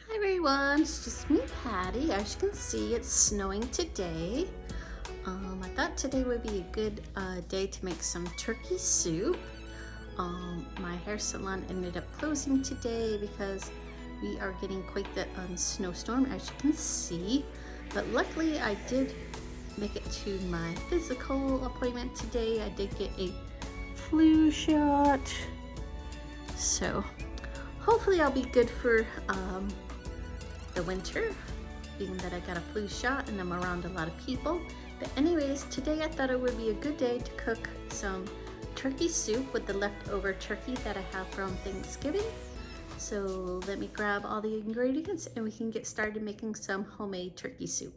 Hi everyone, it's just me, Patty. As you can see, it's snowing today. I thought today would be a good day to make some turkey soup. My hair salon ended up closing today because we are getting quite the snowstorm, as you can see. But luckily, I did make it to my physical appointment today. I did get a flu shot, so hopefully I'll be good for the winter, being that I got a flu shot and I'm around a lot of people. But anyways, today I thought it would be a good day to cook some turkey soup with the leftover turkey that I have from Thanksgiving. So let me grab all the ingredients and we can get started making some homemade turkey soup.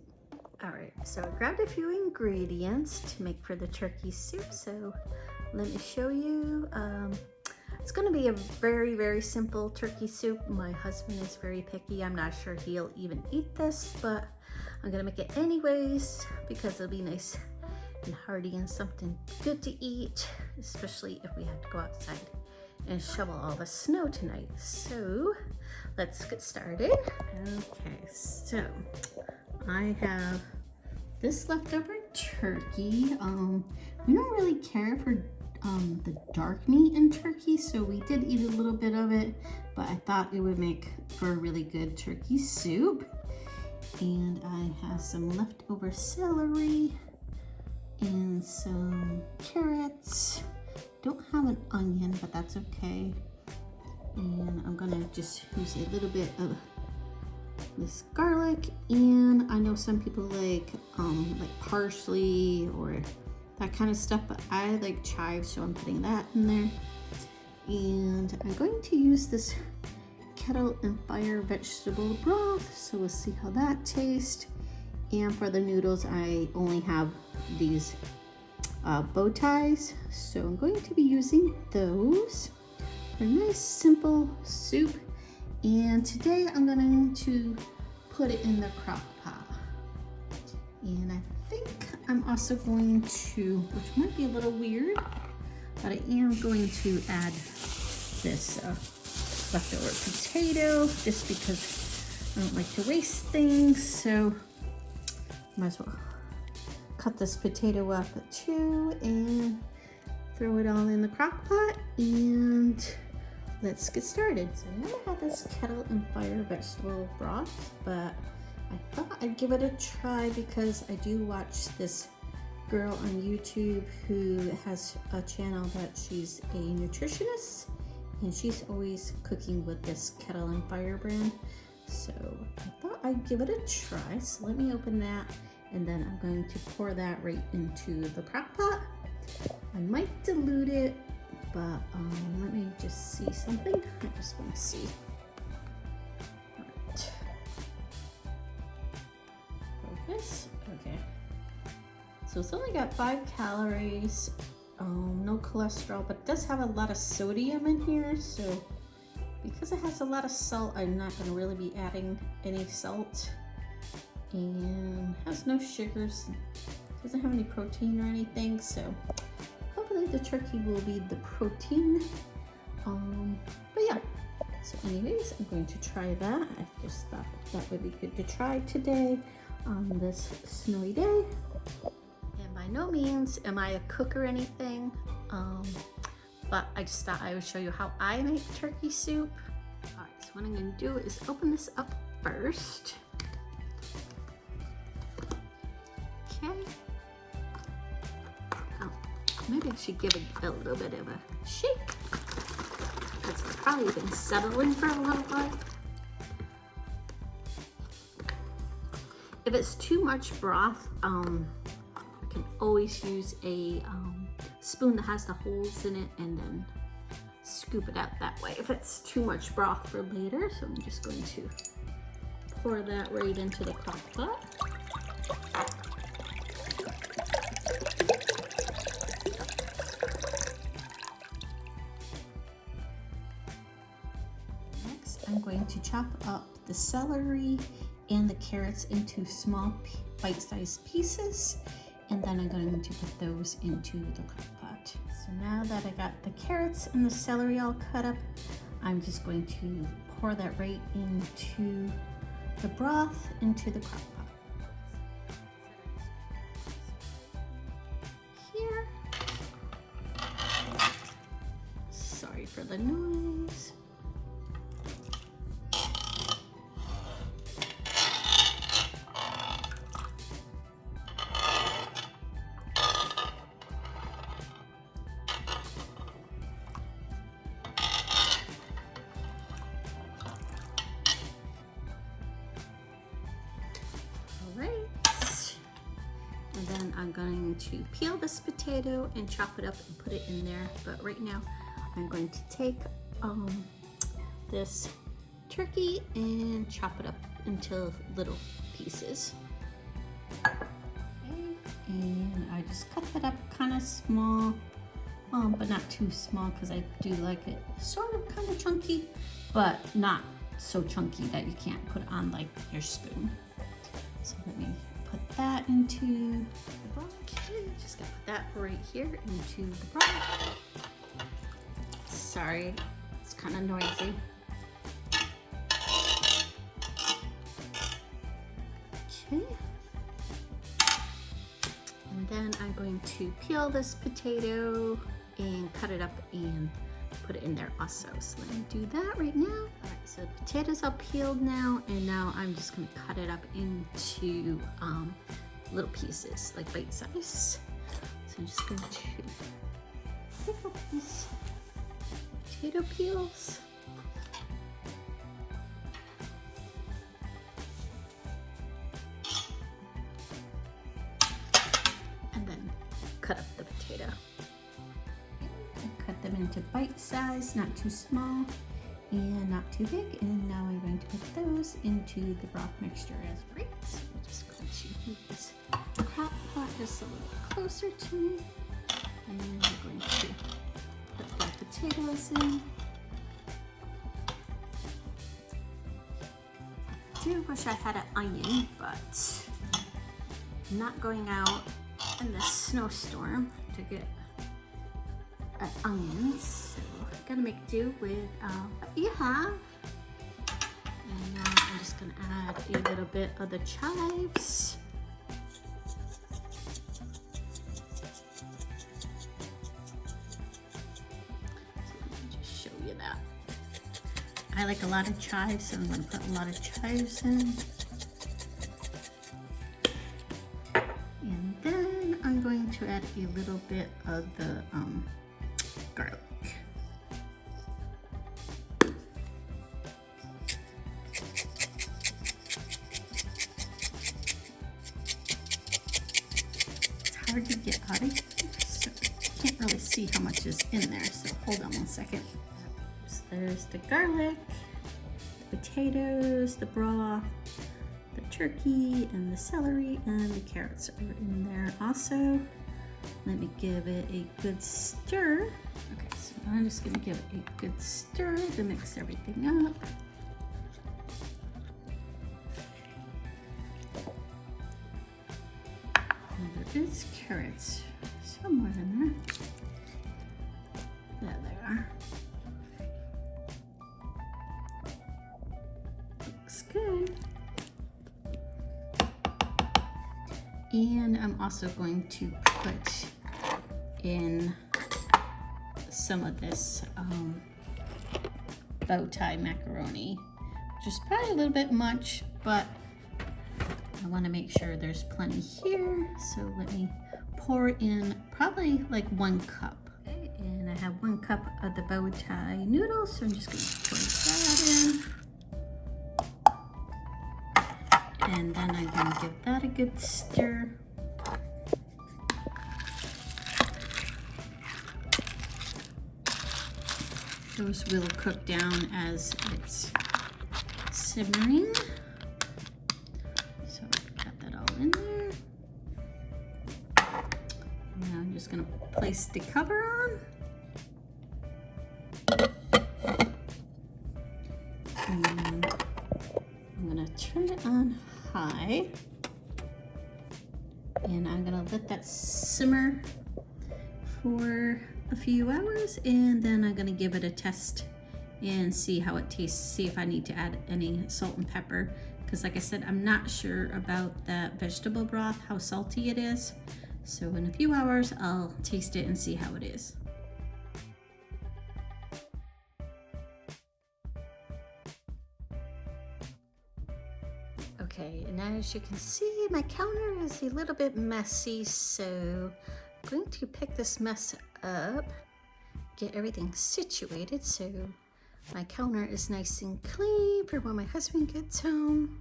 Alright, so I grabbed a few ingredients to make for the turkey soup, so let me show you. It's going to be a very, very simple turkey soup. My husband is very picky. I'm not sure he'll even eat this, but I'm going to make it anyways because it'll be nice and hearty and something good to eat, especially if we have to go outside and shovel all the snow tonight. So let's get started. Okay, so I have this leftover turkey. We don't really care for the dark meat in turkey, so we did eat a little bit of it, but I thought it would make for a really good turkey soup. And I have some leftover celery and some carrots. Don't have an onion, but that's okay. And I'm gonna just use a little bit of this garlic, and I know some people like parsley or that kind of stuff, but I like chives, so I'm putting that in there. And I'm going to use this kettle and fire vegetable broth, so we'll see how that tastes. And for the noodles, I only have these bow ties, so I'm going to be using those for a nice simple soup. And today I'm going to put it in the crock pot. And I think I'm also going to, which might be a little weird, but I am going to add this leftover potato just because I don't like to waste things. So might as well cut this potato up too and throw it all in the crock pot, and let's get started. So now I have this kettle and fire vegetable broth, but I thought I'd give it a try because I do watch this girl on YouTube who has a channel that she's a nutritionist, and she's always cooking with this kettle and fire brand. So I thought I'd give it a try. So let me open that, and then I'm going to pour that right into the crock pot. I might dilute it, but let me just see something. I just want to see. Focus. Okay. So it's only got 5 calories, no cholesterol, but it does have a lot of sodium in here. So because it has a lot of salt, I'm not going to really be adding any salt. And has no sugars, doesn't have any protein or anything. So hopefully the turkey will be the protein. But yeah. So anyways, I'm going to try that. I just thought that would be good to try today on this snowy day. And by no means am I a cook or anything, but I just thought I would show you how I make turkey soup. All right, so what I'm going to do is open this up first. Okay. Oh, maybe I should give it a little bit of a shake. It's probably been settling for a little while. If it's too much broth, I can always use a spoon that has the holes in it and then scoop it out that way if it's too much broth for later. So I'm just going to pour that right into the crock pot. Next, I'm going to chop up the celery and the carrots into small bite-sized pieces, and then I'm going to put those into the crock pot. So now that I got the carrots and the celery all cut up, I'm just going to pour that right into the broth, into the crock pot. Here. Sorry for the noise. And then I'm going to peel this potato and chop it up and put it in there. But right now I'm going to take this turkey and chop it up into little pieces. Okay. And I just cut that up kind of small, but not too small because I do like it sort of kind of chunky, but not so chunky that you can't put it on like your spoon. So let me put that into the broth. Okay, just gonna put that right here into the broth. Sorry, it's kind of noisy. Okay. And then I'm going to peel this potato and cut it up and put it in there also. So let me do that right now. All right, so the potatoes are peeled now, and now I'm just gonna cut it up into little pieces, like bite size. So I'm just going to pick up these potato peels. And then cut up the potato. Cut them into bite size, not too small and not too big. And now I'm going to put those into the broth mixture as right. So I'm just going to move this crock pot just a little closer to me. And I'm going to put the potatoes in. I do wish I had an onion, but I'm not going out in this snowstorm to get onions, so gotta make do with what you have. And now I'm just gonna add a little bit of the chives. So let me just show you that. I like a lot of chives, so I'm gonna put a lot of chives in. And then I'm going to add a little bit of the garlic. It's hard to get out of here, so I can't really see how much is in there, so hold on one second. So there's the garlic, the potatoes, the broth, the turkey, and the celery, and the carrots are in there also. Let me give it a good stir. Okay, so I'm just gonna give it a good stir to mix everything up. And there is carrots somewhere in there. There they are. Looks good. And I'm also going to put in some of this bow tie macaroni, which is probably a little bit much, but I want to make sure there's plenty here. So let me pour in probably like 1 cup. Okay, and I have 1 cup of the bow tie noodles, so I'm just going to pour that in. And then I'm going to give that a good stir. Those will cook down as it's simmering. So got that all in there. Now I'm just going to place the cover on. And I'm going to turn it on high. And I'm going to let that simmer for a few hours, and then I'm going to give it a test and see how it tastes, see if I need to add any salt and pepper. Because like I said, I'm not sure about that vegetable broth, how salty it is. So in a few hours, I'll taste it and see how it is. Okay, and as you can see, my counter is a little bit messy, so I'm going to pick this mess up, get everything situated so my counter is nice and clean for when my husband gets home.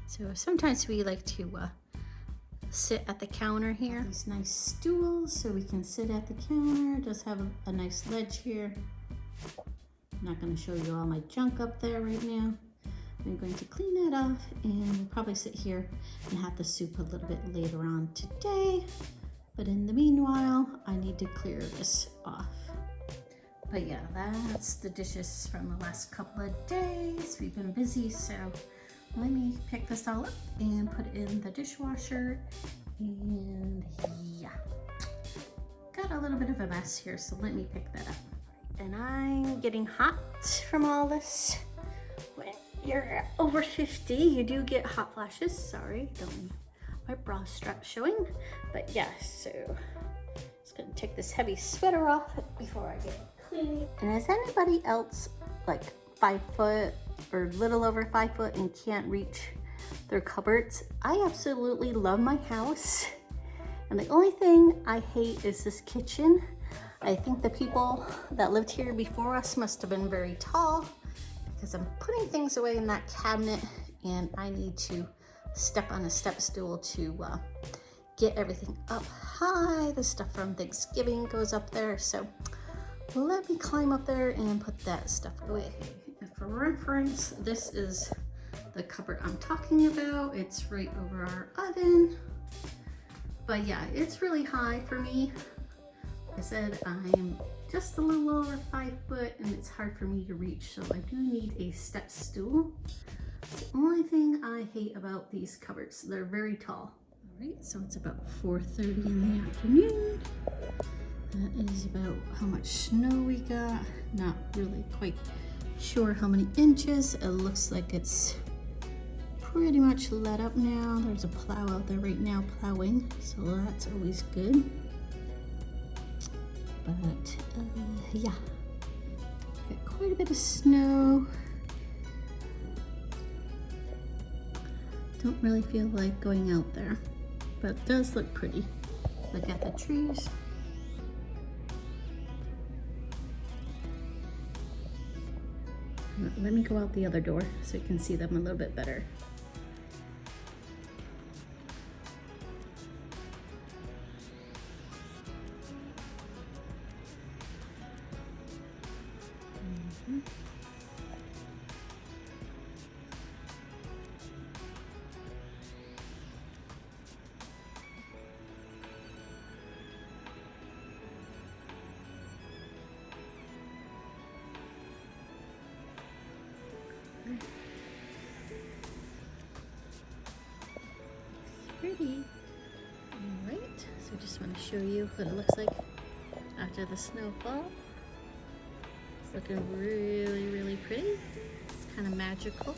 So sometimes we like to sit at the counter here. These nice stools so we can sit at the counter. It does have a nice ledge here. I'm not going to show you all my junk up there right now. I'm going to clean that off and we'll probably sit here and have the soup a little bit later on today. But in the meanwhile, I need to clear this off. But yeah, that's the dishes from the last couple of days. We've been busy, so let me pick this all up and put it in the dishwasher. And yeah, got a little bit of a mess here, so let me pick that up. And I'm getting hot from all this. When you're over 50, you do get hot flashes. Sorry, don't my bra strap showing. But yeah, so just gonna take this heavy sweater off before I get clean. And is anybody else like 5 foot or little over 5 foot and can't reach their cupboards? I absolutely love my house. And the only thing I hate is this kitchen. I think the people that lived here before us must have been very tall, because I'm putting things away in that cabinet and I need to step on a step stool to get everything up high. The stuff from Thanksgiving goes up there, so let me climb up there and put that stuff away. And for reference, this is the cupboard I'm talking about. It's right over our oven. But yeah, it's really high for me. Like I said, I'm just a little over 5 foot and it's hard for me to reach, so I do need a step stool. It's the only thing I hate about these cupboards. They're very tall. All right, so it's about 4:30 in the afternoon. That is about how much snow we got. Not really quite sure how many inches. It looks like it's pretty much let up now. There's a plow out there right now plowing, so that's always good. But yeah, got quite a bit of snow. Don't really feel like going out there, but it does look pretty. Look at the trees. Let me go out the other door so you can see them a little bit better. Pretty. All right, so just want to show you what it looks like after the snowfall. It's looking really, really pretty. It's kind of magical.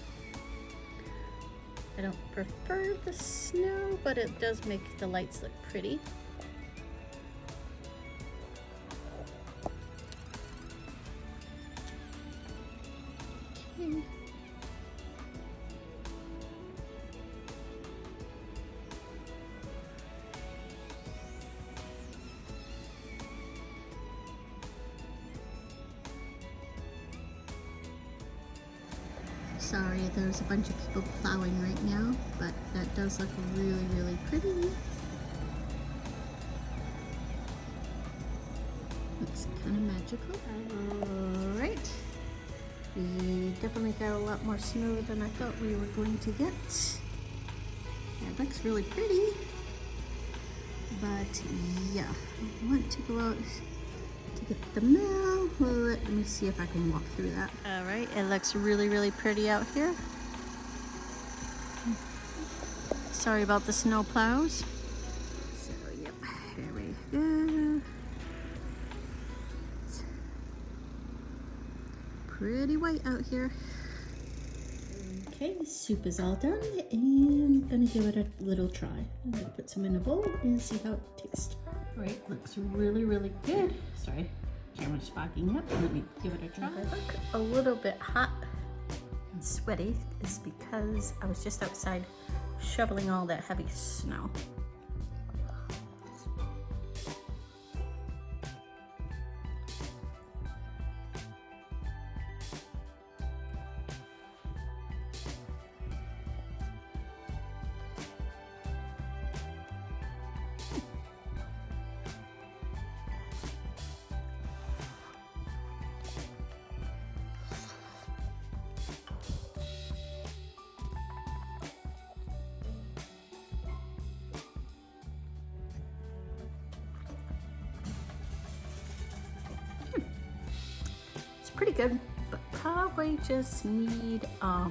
I don't prefer the snow, but it does make the lights look pretty. Okay. Sorry, there's a bunch of people plowing right now, but that does look really, really pretty. Looks kind of magical. All right. We definitely got a lot more snow than I thought we were going to get. It looks really pretty. But yeah, I want to go out to get the mail. Let me see if I can walk through that. All right, it looks really, really pretty out here. Sorry about the snow plows. So, yep, here we go. It's pretty white out here. Okay, the soup is all done, and I'm gonna give it a little try. I'm gonna put some in a bowl and see how it tastes. All right, looks really, really good. Sorry, camera's fogging up. Let me give it a try. If I look a little bit hot and sweaty, is because I was just outside shoveling all that heavy snow. Pretty good, but probably just need a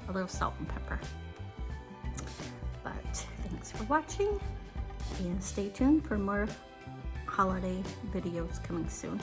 little salt and pepper. But thanks for watching, and stay tuned for more holiday videos coming soon.